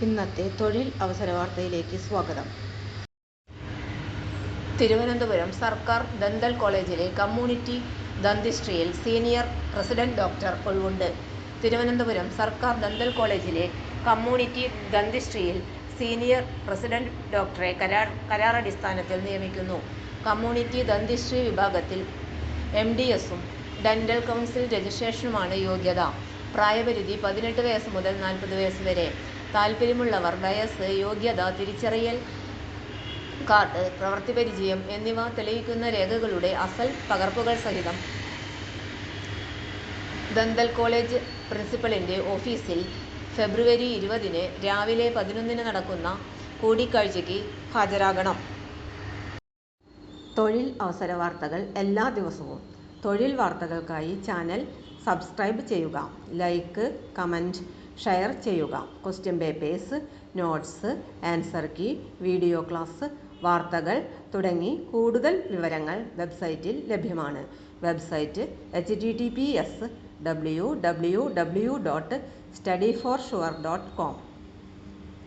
ഇന്നത്തെ തൊഴിൽ അവസര വാർത്തയിലേക്ക് സ്വാഗതം. തിരുവനന്തപുരം സർക്കാർ ദന്തൽ കോളേജിലെ കമ്മ്യൂണിറ്റി ദന്തിസ്ട്രിയിൽ സീനിയർ റെസിഡന്റ് ഡോക്ടർ ഒഴിവുണ്ട്. തിരുവനന്തപുരം സർക്കാർ ദന്തൽ കോളേജിലെ കമ്മ്യൂണിറ്റി ദന്തിസ്ട്രിയിൽ സീനിയർ റെസിഡന്റ് ഡോക്ടറെ കരാറടിസ്ഥാനത്തിൽ നിയമിക്കുന്നു. കമ്മ്യൂണിറ്റി ദന്തിസ്ട്രി വിഭാഗത്തിൽ MDSഉം ഡെന്റൽ കൗൺസിൽ രജിസ്ട്രേഷനുമാണ് യോഗ്യത. പ്രായപരിധി 18 വയസ്സ് മുതൽ 40 വയസ്സ് വരെ. താൽപ്പര്യമുള്ളവർ വയസ്സ്, യോഗ്യത, തിരിച്ചറിയൽ കാർഡ്, പ്രവൃത്തിപരിചയം എന്നിവ തെളിയിക്കുന്ന രേഖകളുടെ അസൽ പകർപ്പുകൾ സഹിതം ദന്തൽ കോളേജ് പ്രിൻസിപ്പലിന്റെ ഓഫീസിൽ ഫെബ്രുവരി 20 രാവിലെ 11 നടക്കുന്ന കൂടിക്കാഴ്ചയ്ക്ക് ഹാജരാകണം. തൊഴിൽ അവസര വാർത്തകൾ എല്ലാ ദിവസവും. തൊഴിൽ വാർത്തകൾക്കായി ചാനൽ സബ്സ്ക്രൈബ് ചെയ്യുക. ലൈക്ക്, കമൻറ്റ്, ഷെയർ ചെയ്യുക. Question papers, notes, answer key, video class, വാർത്തകൾ തുടങ്ങി കൂടുതൽ വിവരങ്ങൾ വെബ്സൈറ്റിൽ ലഭ്യമാണ്. Website https://www.studyforsure.com